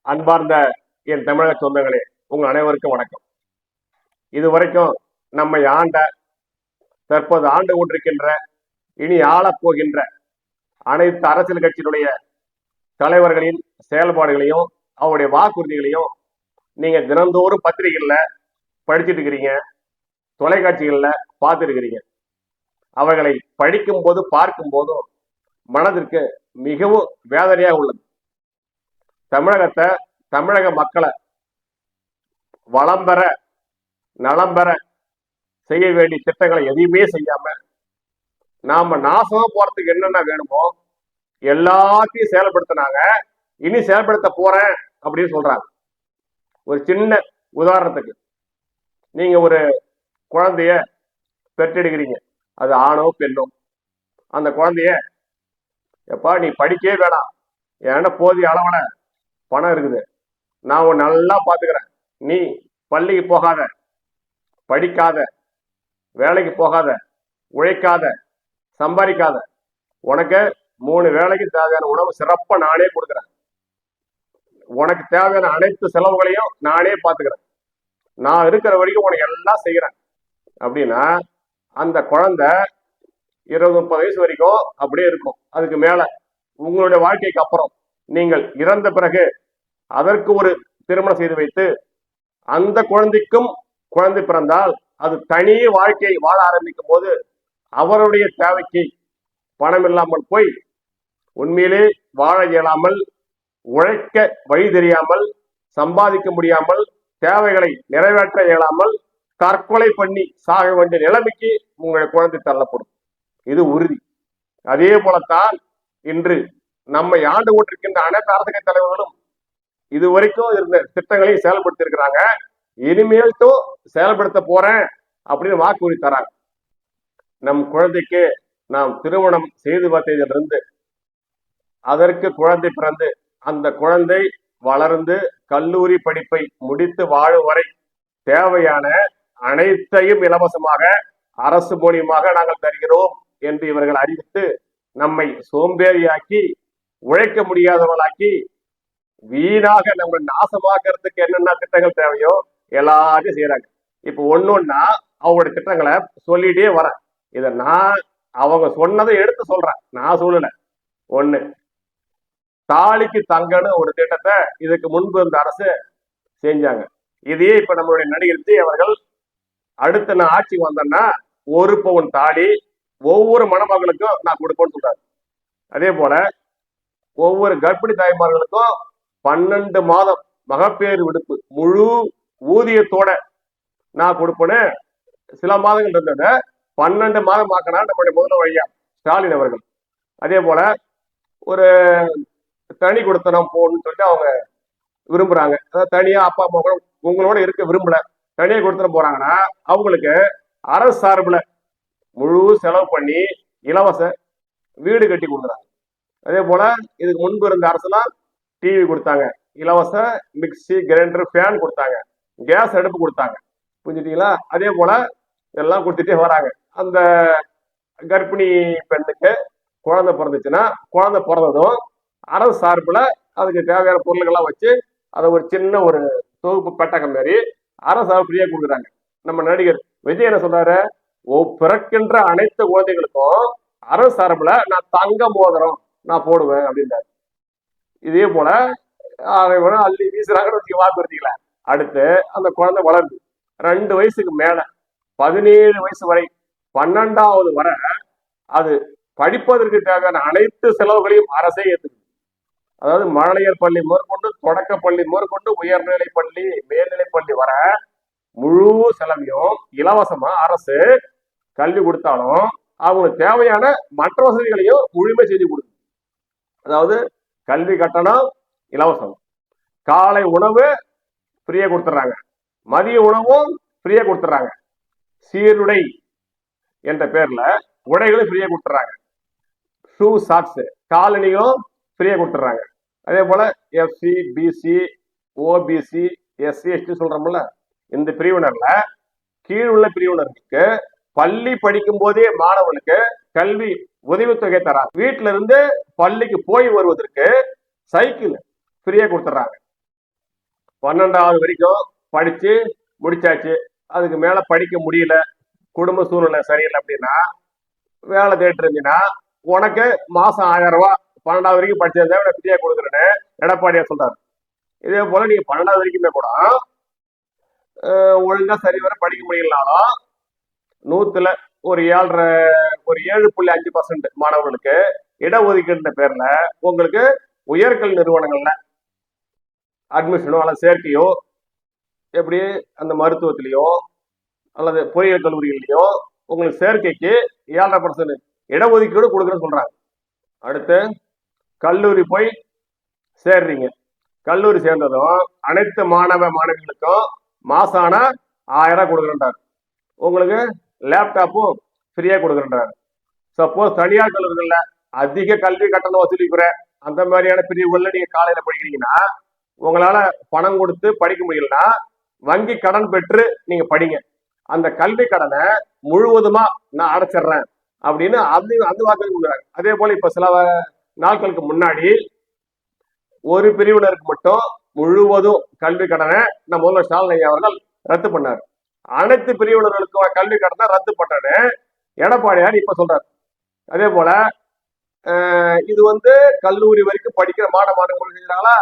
அன்பார்ந்த என் தமிழக சொந்தங்களே, உங்கள் அனைவருக்கும் வணக்கம். இதுவரைக்கும் நம்மை ஆண்ட, தற்போது ஆண்டு கொண்டிருக்கின்ற, இனி ஆளப்போகின்ற அனைத்து அரசியல் கட்சியினுடைய தலைவர்களின் செயல்பாடுகளையும் அவருடைய வாக்குறுதிகளையும் நீங்க தினந்தோறும் பத்திரிகைகள்ல படிச்சுட்டு இருக்கிறீங்க, தொலைக்காட்சிகள்ல பார்த்துட்டு இருக்கிறீங்க. அவர்களை படிக்கும் போது பார்க்கும் போதும் மனதிற்கு மிகவும் வேதனையாக உள்ளது. தமிழகத்தை, தமிழக மக்களை வளம் பெற, நலம் பெற செய்ய வேண்டிய திட்டங்களை எதையுமே செய்யாம நாம நாசமா போறதுக்கு என்னென்ன வேணுமோ எல்லாத்தையும் செயல்படுத்தினாங்க. இனி செயல்படுத்த போறேன் அப்படின்னு சொல்றாங்க. ஒரு சின்ன உதாரணத்துக்கு, நீங்க ஒரு குழந்தைய பெற்றெடுக்கிறீங்க, அது ஆணோ பெண்ணோ. அந்த குழந்தைய, எப்பா நீ படிக்கவே வேணாம், ஏன்னா போதிய அளவுல பணம் இருக்குது, நான் உன்னை நல்லா பாத்துக்கிறேன், நீ பள்ளிக்கு போகாத, படிக்காத, வேலைக்கு போகாத, உழைக்காத, சம்பாதிக்காத, உனக்கு 3 வேளைக்கு தேவையான உணவு சிறப்பா நானே கொடுக்குறேன், உனக்கு தேவையான அனைத்து செலவுகளையும் நானே பாத்துக்கிறேன், நான் இருக்கிற வரைக்கும் உனக்கு எல்லாம் செய்யறேன் அப்படின்னா அந்த குழந்தை 20-30 வயசு வரைக்கும் அப்படியே இருக்கும். அதுக்கு மேல உங்களுடைய வாழ்க்கைக்கு அப்புறம் நீங்கள் இறந்த பிறகு அதற்கு ஒரு திருமணம் செய்து வைத்து அந்த குழந்தைக்கும் குழந்தை பிறந்தால் அது தனி வாழ்க்கையை வாழ ஆரம்பிக்கும் போது அவருடைய தேவைக்கு பணம் இல்லாமல் போய் உண்மையிலே வாழ இயலாமல், உழைக்க வழி தெரியாமல், சம்பாதிக்க முடியாமல், தேவைகளை நிறைவேற்ற இயலாமல் தற்கொலை பண்ணி சாக வேண்டிய நிலைமைக்கு உங்களுடைய குழந்தை தள்ளப்படும். இது உறுதி. அதே போலத்தான் இன்று நம்மை ஆண்டு கொண்டிருக்கின்ற அனைத்து அரசியல் தலைவர்களும் இதுவரைக்கும் இருந்த திட்டங்களையும் செயல்படுத்தி இருக்கிறாங்க. இனிமேல்ட்டும் செயல்படுத்த போறேன் அப்படின்னு வாக்குறுதி தராங்க. நம் குழந்தைக்கு நாம் திருமணம் செய்து பார்த்ததிலிருந்து அதற்கு குழந்தை பிறந்து அந்த குழந்தை வளர்ந்து கல்லூரி படிப்பை முடித்து வாழும் வரை தேவையான அனைத்தையும் இலவசமாக அரசு மூலியமாக நாங்கள் தருகிறோம் என்று இவர்கள் அறிவித்து நம்மை சோம்பேறியாக்கி, உழைக்க முடியாதவர்களாக்கி, வீணாக நம்ம நாசமாக்குறதுக்கு என்னென்ன திட்டங்கள் தேவையோ எல்லாத்தையும் செய்யறாங்க. இப்ப ஒன்னொன்னா அவங்களுடைய திட்டங்களை சொல்லிட்டே வரேன். இத நான் அவங்க சொன்னதை எடுத்து சொல்றேன், நான் சொல்லல. ஒண்ணு, தாலிக்கு தங்கன்னு ஒரு திட்டத்தை இதுக்கு முன்பு இந்த அரசு செஞ்சாங்க. இதையே இப்ப நம்மளுடைய நடிகர் விஜய் அவர்கள் அடுத்த நான் ஆட்சிக்கு வந்தேன்னா 1 பவுன் தாலி ஒவ்வொரு மணமகளுக்கும் நான் கொடுப்பேன்னு சொல்றாரு. அதே போல ஒவ்வொரு கர்ப்பிணி தாய்மார்களுக்கும் 12 மாதம் மகப்பேறு விடுப்பு முழு ஊதியத்தோட நான் கொடுப்பேன்னு சில மாதங்கள் இருந்தத 12 மாதம் ஆக்கினா நம்முடைய முதல்வர் ஐயா ஸ்டாலின் அவர்கள். அதே போல ஒரு தனி கொடுத்தனம் போகணும்னு சொல்லிட்டு அவங்க விரும்புறாங்க. அதாவது தனியா அப்பா அம்மா கூட உங்களோட இருக்க விரும்பல, தனியா கொடுத்துட்டு போறாங்கன்னா அவங்களுக்கு அரசு சார்பில் முழு செலவு பண்ணி இலவச வீடு கட்டி கொடுக்குறாங்க. அதே போல இதுக்கு முன்பு இருந்த அரசுலாம் டிவி கொடுத்தாங்க, இலவச மிக்சி, கிரைண்டர், ஃபேன் கொடுத்தாங்க, கேஸ் அடுப்பு கொடுத்தாங்க. புரிஞ்சுட்டீங்களா? அதே போல எல்லாம் கொடுத்துட்டே வராங்க. அந்த கர்ப்பிணி பெண்ணுக்கு குழந்தை பிறந்துச்சுன்னா குழந்தை பிறந்ததும் அரசு சார்பில் அதுக்கு தேவையான பொருள்கள்லாம் வச்சு அதை ஒரு சின்ன ஒரு தொகுப்பு பெட்டகம் மாரி அரசு சார்பு ஃப்ரீயா கொடுக்குறாங்க. நம்ம நடிகர் விஜய் என்ன சொல்றாரு, பிறக்கின்ற அனைத்து குழந்தைகளுக்கும் அரசு சார்பில் நான் தங்க மோதிரம் நான் போடுவேன் அப்படின்றாரு. இதே போல அள்ளி வீசுறாங்கன்னு வாக்குறுதிக்கல. அடுத்து அந்த குழந்தை வளருது, 2 வயசுக்கு மேல 17 வயசு வரை 12வது வரை அது படிப்பதற்கு தேவையான அனைத்து செலவுகளையும் அரசே ஏற்றுக்குது. அதாவது மழலையர் பள்ளி முதற்கொண்டு, தொடக்க பள்ளி முதற்கொண்டு, உயர்நிலை பள்ளி, மேல்நிலை பள்ளி வர முழு செலவையும் இலவசமா அரசு கல்வி கொடுத்தாலும் அவங்களுக்கு தேவையான மற்ற வசதிகளையும் முழுமை செஞ்சு கொடுக்குது. அதாவது கல்வி கட்டணம் இலவசம், காலை உணவு ஃப்ரீயா கொடுத்துட்றாங்க, மதிய உணவும் ஃப்ரீயா கொடுத்துட்றாங்க, சீருடை என்ற பேர்ல உடைகளும் ஃப்ரீயா கொடுத்துட்றாங்க, ஷூ சாக்ஸ் காலணிகளும் ஃப்ரீயா கொடுத்துட்றாங்க. அதே போல FC, BC, OBC, SC, ST சொல்றோம்ல, இந்த பிரிவினர்ல கீழ் உள்ள பிரிவினருக்கு பள்ளி படிக்கும் போதே மாணவர்களுக்கு கல்வி உதவித்தொகை தராங்க. வீட்டுல இருந்து பள்ளிக்கு போய் வருவதற்கு சைக்கிள் ஃப்ரீயா கொடுத்துட்றாங்க. 12வது வரைக்கும் படிச்சு முடிச்சாச்சு, அதுக்கு மேல படிக்க முடியல, குடும்ப சூழ்நிலை சரியில்லை அப்படின்னா, வேலை தேட்டு இருந்தீங்கன்னா உனக்கு மாசம் 1000 ரூபாய் 12வது வரைக்கும் படிச்சிருந்தா ஃப்ரீயா கொடுக்குறேன்னு எடப்பாடியார் சொல்றாரு. இதே போல நீங்க 12வது வரைக்குமே கூட ஒழுங்கா சரி வர படிக்க முடியலனாலும் 100ல ஒரு 7.5% மாணவர்களுக்கு இடஒதுக்கீடு பேர்ல உங்களுக்கு உயர்கல்வி நிறுவனங்கள்ல அட்மிஷனோ அல்லது சேர்க்கையோ, எப்படி அந்த மருத்துவத்திலேயோ அல்லது பொறியியல் கல்லூரிகள்லையோ உங்களுக்கு சேர்க்கைக்கு 7.5% இடஒதுக்கீடு கொடுக்குறேன்னு சொல்றாங்க. அடுத்து கல்லூரி போய் சேர்றீங்க. கல்லூரி சேர்ந்ததும் அனைத்து மாணவ மாணவிகளுக்கும் மாசான 1000 கொடுக்குறேன்றாரு. உங்களுக்கு லேப்டாப்பும் ஃப்ரீயா கொடுக்குறேன்றாரு. சப்போஸ் தனியார் கல்லூரிகள்ல அதிக கல்வி கட்டணம் வசூலிக்கிற அந்த மாதிரியான பிரிவுகள்ல நீங்க காலையில படிக்கிறீங்கன்னா, உங்களால பணம் கொடுத்து படிக்க முடியலன்னா வங்கி கடன் பெற்று நீங்க படிங்க, அந்த கல்வி கடனை முழுவதுமா நான் அடைச்சிடுறேன் அப்படின்னு அந்த வார்த்தை கொடுக்குறாங்க. அதே போல இப்ப சில நாட்களுக்கு முன்னாடி ஒரு பிரிவினருக்கு மட்டும் முழுவதும் கல்வி கடனை நம்ம முதல்வர் ஸ்டாலின் ஐயா அவர்கள் ரத்து பண்ணார். அனைத்து பிரிவினர்களுக்கும் கல்வி கடனை ரத்து பண்ணனு எடப்பாடியார் இப்ப சொல்றாரு. அதே போல இது கல்லூரி வரைக்கும் படிக்கிற மாணவர்கள் செஞ்சாங்களா,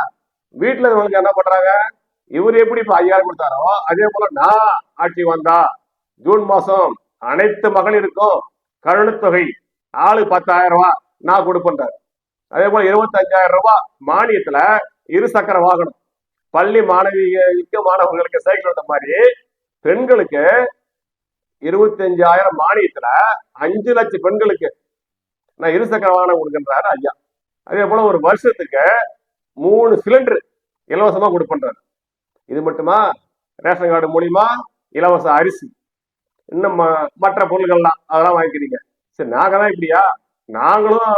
வீட்டுல இருக்கவங்களுக்கு என்ன பண்றாங்க, இவர் எப்படி இப்ப 5000 கொடுத்தாரோ அதே போல நான் ஆட்சி வந்தா ஜூன் மாசம் அனைத்து மகளிருக்கும் கருணைத்தொகை ஆளு 10,000 ரூபாய் நான் கொடுப்பேன்றார். அதே போல 25,000 ரூபாய் மானியத்துல 2 சக்கர வாகனம், பள்ளி மாணவர்களுக்கு சைக்கிள் வந்த மாதிரி பெண்களுக்கு 25,000 மானியத்துல 5 லட்சம் பெண்களுக்கு நான் 2 சக்கர வாகனம் கொடுக்கின்றாரு ஐயா. அதே போல ஒரு வருஷத்துக்கு 3 சிலிண்டர் இலவசமா கொடுப்பேன்றாரு. இது மட்டுமா, ரேஷன் கார்டு மூலியமா இலவச அரிசி, இன்னும் மற்ற பொருள்கள்லாம் அதெல்லாம் வாங்கிக்கிறீங்க. சரி, நாங்க தான் இப்படியா, நாங்களும்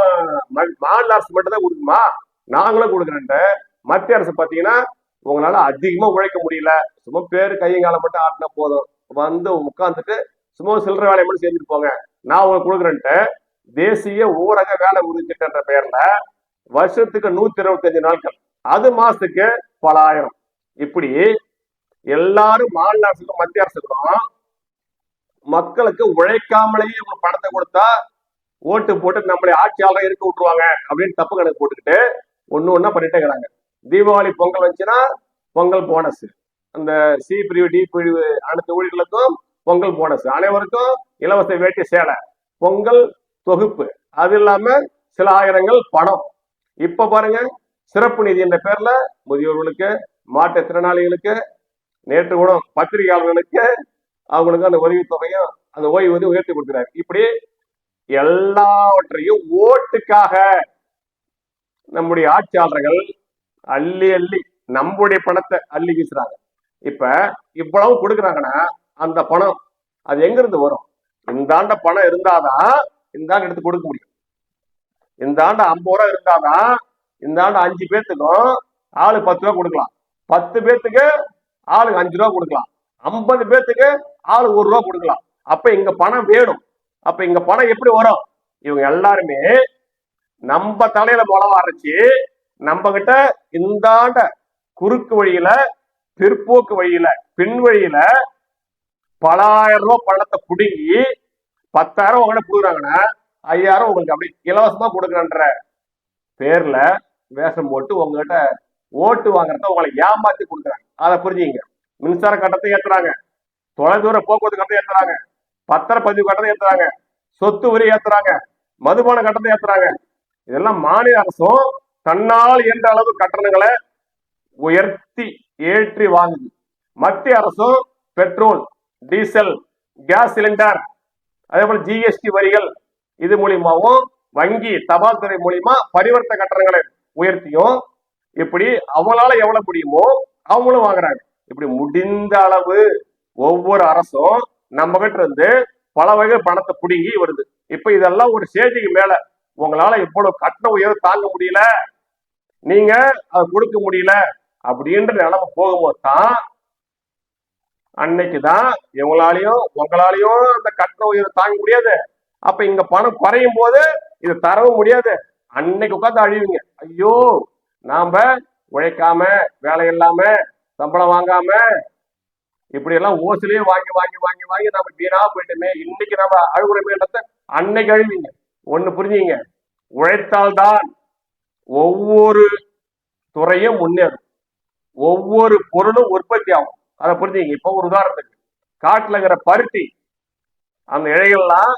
மாநில அரசு மட்டும் தான் கொடுக்குமா, நாங்களும் கொடுக்குறேன்ட்டு மத்திய அரசு பாத்தீங்கன்னா உங்களால அதிகமா உழைக்க முடியல, சும்மா பேரு கையங்காலம் மட்டும் ஆட்டினா போதும், உட்காந்துட்டு சும்மா சில்லற வேலையை மட்டும் செஞ்சுட்டு போங்க, நான் உங்களுக்கு கொடுக்குறேன்ட்டு தேசிய ஊரக வேலை உறுதி திட்டன்ற பெயர்ல வருஷத்துக்கு 125 நாட்கள், அது மாசத்துக்கு பல ஆயிரம், இப்படி எல்லாரும் மாநில அரசுக்கும் மத்திய அரசுக்கும் மக்களுக்கு உழைக்காமலேயே பணத்தை கொடுத்தா ஓட்டு போட்டு நம்மளை ஆட்சியாளர் இருக்க விட்டுருவாங்க அப்படின்னு தப்பு கணக்கு போட்டுக்கிட்டு ஒண்ணு பண்ணிட்டே இருக்கிறாங்க. தீபாவளி பொங்கல் வந்துச்சுன்னா பொங்கல் போனஸ், அந்த சி பிரிவு டி பிரிவு அனைத்து ஊழியர்களுக்கும் பொங்கல் போனஸ், அனைவருக்கும் இலவச வேட்டி சேலை, பொங்கல் தொகுப்பு, அது இல்லாம சில ஆயிரங்கள் பணம். இப்ப பாருங்க, சிறப்பு நிதி என்ற பேர்ல முதியோர்களுக்கு, மாற்றுத்திறனாளிகளுக்கு, நேற்று கூட பத்திரிகையாளர்களுக்கு அவங்களுக்கு அந்த உதவித்தொகையும் அந்த ஓய்வூதியம் உயர்த்தி கொடுக்கிறார். இப்படி எல்லாவற்றையும் ஓட்டுக்காக நம்முடைய ஆட்சியாளர்கள் அள்ளி அள்ளி நம்முடைய பணத்தை அள்ளி வீசுறாங்க. இப்ப இவ்வளவு கொடுக்குறாங்கன்னா அந்த பணம் அது எங்க இருந்து வரும்? இந்த ஆண்ட பணம் இருந்தாதான் இந்த ஆண்டு எடுத்து கொடுக்க முடியும். இந்த ஆண்டு 50 ரூபா இருந்தாதான் இந்த ஆண்டு 5 பேர்த்துக்கும் ஆளு 10 ரூபா கொடுக்கலாம், 10 பேர்த்துக்கு ஆளுக்கு 5 ரூபா கொடுக்கலாம், 50 பேர்த்துக்கு ஆளு 1 ரூபா கொடுக்கலாம். அப்ப இங்க பணம் வேணும். அப்ப இங்க பணம் எப்படி வரும்? இவங்க எல்லாருமே நம்ம தலையில முளவா அரைச்சி நம்ம கிட்ட இந்தாண்ட குறுக்கு வழியில, பிற்போக்கு வழியில, பின் வழியில பல ஆயிரம் ரூபாய் பணத்தை புடுங்கி 10,000 உங்ககிட்ட கொடுக்குறாங்கன்னா 5,000 உங்களுக்கு அப்படி இலவசமா கொடுக்குறன்ற பேர்ல வேஷம் போட்டு உங்ககிட்ட ஓட்டு வாங்குறத உங்களை ஏமாத்தி கொடுக்குறாங்க. அதை புரிஞ்சுங்க. மின்சார கட்டணத்தை ஏத்துறாங்க, தொலைதூர போக்குவரத்து கட்டணத்தை ஏத்துறாங்க, பத்திரப்பதிவு கட்டணத்தை ஏத்துறாங்க, சொத்து வரி ஏத்துறாங்க, மதுபான கட்டணத்தை ஏத்துறாங்க. இதெல்லாம் மாநில அரசும் தன்னால் என்ற அளவு கட்டணங்களை உயர்த்தி ஏற்றி வாங்குது. மத்திய அரசும் பெட்ரோல், டீசல், கேஸ் சிலிண்டர், அதே போல ஜிஎஸ்டி வரிகள், இது மூலியமாவும் வங்கி தபால் துறை மூலியமா பரிவர்த்தனை கட்டணங்களை உயர்த்தியும் இப்படி அவங்களால எவ்வளவு முடியுமோ அவங்களும் வாங்குறாங்க. இப்படி முடிந்த அளவு ஒவ்வொரு அரசும் நம்ம கிட்ட இருந்து பல வகை பணத்தை பிடுங்கி வருது. இப்ப இதெல்லாம் ஒரு ஸ்டேஜுக்கு மேல உங்களால இவ்வளவு கட்டண உயர்வு தாங்க முடியல, நீங்க அதை கொடுக்க முடியல அப்படின்ற நிலைமை போகும்போது தான் அன்னைக்குதான் இவங்களாலையும் உங்களாலையும் அந்த கட்டண உயர்வு தாங்க முடியாது. அப்ப இங்க பணம் குறையும் போது இது தரவும் முடியாது. அன்னைக்கு உட்காந்து அழிவுங்க. ஐயோ, நாம உழைக்காம, வேலை இல்லாம, சம்பளம் வாங்காம, இப்படி எல்லாம் ஓசிலேயே வாங்கி வாங்கி வாங்கி வாங்கி நம்ம வீணா போயிட்டுமே, இன்னைக்கு நம்ம அழுகுறமேன்றத அன்னைக்கு அழிவீங்க. ஒண்ணு புரிஞ்சுங்க, உழைத்தால்தான் ஒவ்வொரு துறையும் முன்னேறும், ஒவ்வொரு பொருளும் உற்பத்தி ஆகும். அதை புரிஞ்சுங்க. இப்போ ஒரு உதாரணத்துக்கு, காட்டுல இருக்கிற பருத்தி அந்த இழைகள்லாம்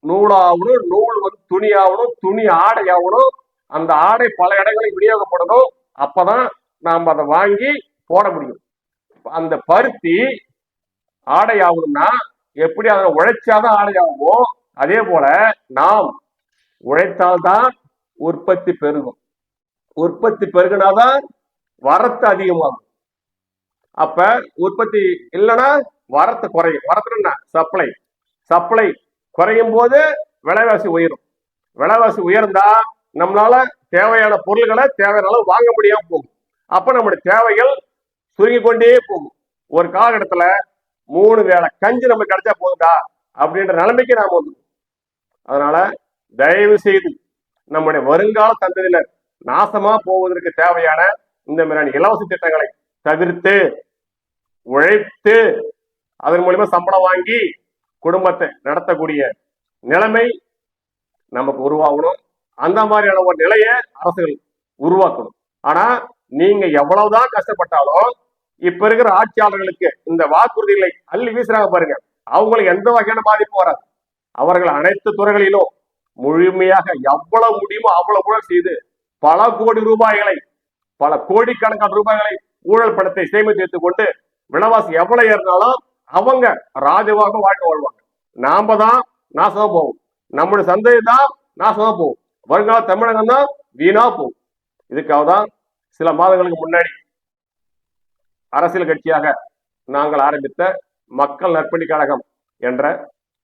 நூலாகணும், நூல் வந்து துணி ஆகணும், துணி ஆடை ஆகணும், அந்த ஆடை பல இடங்களுக்கு விநியோகப்படணும். அப்பதான் நாம் அதை வாங்கி போட முடியும். அந்த பருத்தி ஆடை ஆகணும்னா எப்படி அதை உழைச்சாதான் ஆடை ஆகுமோ, அதே போல நாம் உழைத்தால்தான் உற்பத்தி பெருகும். உற்பத்தி பெருகினாதான் வரத்து அதிகமாகும். அப்ப உற்பத்தி இல்லைன்னா வரத்து குறையும். வரத்து என்ன? சப்ளை. சப்ளை குறையும் போது விலைவாசி உயரும். விலைவாசி உயர்ந்தா நம்மளால தேவையான பொருள்களை தேவையான அளவு வாங்க முடியாம போகும். அப்ப நம்முடைய தேவைகள் சுருங்கி கொண்டே போகும். ஒரு காலகட்டத்துல 3 வேளை கஞ்சி நமக்கு கிடைச்சா போகுதா அப்படின்ற நிலைமைக்கு நாம வந்து. அதனால தயவு செய்து நம்முடைய வருங்கால சந்ததியினர் நாசமா போவதற்கு தேவையான இந்த மாதிரியான இலவச திட்டங்களை தவிர்த்து உழைத்து அதன் மூலியமா சம்பளம் வாங்கி குடும்பத்தை நடத்தக்கூடிய நிலைமை நமக்கு உருவாகணும். அந்த மாதிரியான ஒரு நிலையை அரசுகள் உருவாக்கணும். ஆனா நீங்க எவ்வளவுதான் கஷ்டப்பட்டாலும் இப்ப இருக்கிற ஆட்சியாளர்களுக்கு இந்த வாக்குறுதிகளை அள்ளி வீசுறாங்க பாருங்க, அவங்களுக்கு எந்த வகையான பாதிப்பு வராது. அவர்கள் அனைத்து துறைகளிலும் முழுமையாக எவ்வளவு முடியுமோ அவ்வளவு ஊழல் செய்து பல கோடி ரூபாய்களை, பல கோடிக்கணக்கான ரூபாய்களை ஊழல் பணத்தை சேமித்து வைத்துக் கொண்டு விலைவாசி எவ்வளவு ஏறினாலும் அவங்க ராஜவாக வாழ்க்கை வாழ்வாங்க. நாம தான் நாசமா போவோம், நம்முடைய சந்ததி தான் நாசமா போவோம், வருங்கால தமிழகம் தான் வீணா போகும். இதுக்காக தான் சில மாதங்களுக்கு முன்னாடி அரசியல் கட்சியாக நாங்கள் ஆரம்பித்த மக்கள் நற்பணி கழகம் என்ற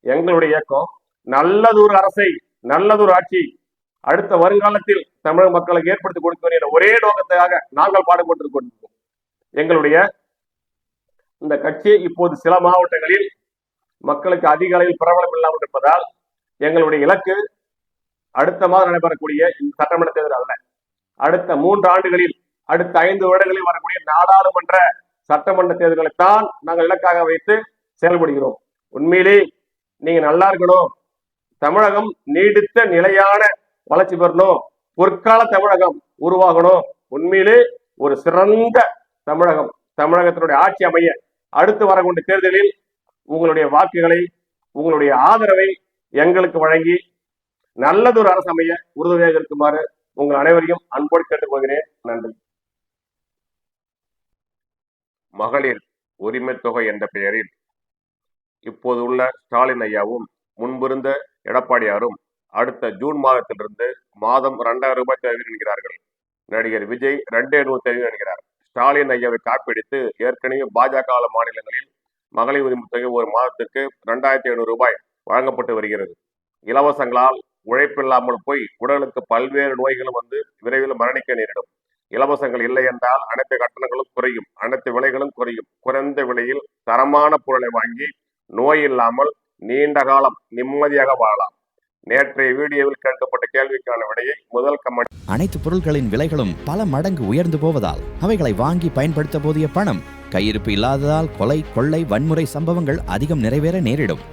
எங்களுடைய இயக்கம் நல்லதொரு அரசை, நல்லதொரு ஆட்சி அடுத்த வருங்காலத்தில் தமிழக மக்களுக்கு ஏற்படுத்தி கொடுக்க என்ற ஒரே நோக்கத்துக்காக நாங்கள் பாடுபட்டு கொண்டிருக்கோம். எங்களுடைய இந்த கட்சி இப்போது சில மாவட்டங்களில் மக்களுக்கு அதிக அளவில் பிரபலம் இல்லாமல் இருப்பதால் எங்களுடைய இலக்கு அடுத்த மாதம் நடைபெறக்கூடிய இந்த சட்டமன்ற தேர்தல் அல்ல, அடுத்த 3 ஆண்டுகளில், அடுத்த 5 வருடங்களில் வரக்கூடிய நாடாளுமன்ற சட்டமன்ற தேர்தல்களைத்தான் நாங்கள் இலக்காக வைத்து செயல்படுகிறோம். உண்மையிலே நீங்க நல்லா இருக்கணும், தமிழகம் நீடித்த நிலையான வளர்ச்சி பெறணும், பொற்கால தமிழகம் உருவாகணும், உண்மையிலே ஒரு சிறந்த தமிழகம், தமிழகத்தினுடைய ஆட்சி அமைய அடுத்து வரக்கூடிய தேர்தலில் உங்களுடைய வாக்குகளை, உங்களுடைய ஆதரவை எங்களுக்கு வழங்கி நல்லதொரு அரசு அமைய உறுதுணையாக இருக்குமாறு உங்கள் அனைவரையும் அன்போடு கேட்டுக்கொள்கிறேன். நன்றி. மகளிர் உரிமை தொகை என்ற பெயரில் இப்போது உள்ள ஸ்டாலின் ஐயாவும் முன்பிருந்த எடப்பாடியாரும் அடுத்த ஜூன் மாதத்திலிருந்து மாதம் 2000 ரூபாய் தருகிறேன் என்கிறார்கள். நடிகர் விஜய் 2700 தருகிறேன் என்கிறார். ஸ்டாலின் ஐயாவை காப்பீடித்து ஏற்கனவே பாஜக மாநிலங்களில் மகளிர் உரிமை தொகை ஒரு மாதத்திற்கு 2500 ரூபாய் வழங்கப்பட்டு வருகிறது. இலவசங்களால் உழைப்பில்லாமல் போய் உடலுக்கு பல்வேறு நோய்களும் வந்து விரைவில் மரணிக்க நேரிடும். இலவசங்கள் இல்லை என்றால் அனைத்து கட்டணங்களும் குறையும், அனைத்து விலைகளும் குறையும். குறைந்த விலையில் தரமான பொருளை வாங்கி நோய் இல்லாமல் நீண்ட காலம் நிம்மதியாக வாழலாம். நேற்றைய வீடியோவில் கேட்கப்பட்ட கேள்விக்கான விடையை முதல் கமெண்ட். அனைத்து பொருட்களின் விலைகளும் பல மடங்கு உயர்ந்து போவதால் அவைகளை வாங்கி பயன்படுத்த போதிய பணம் கையிருப்பு இல்லாததால் கொலை, கொள்ளை, வன்முறை சம்பவங்கள் அதிகம் நிறைவேற நேரிடும்.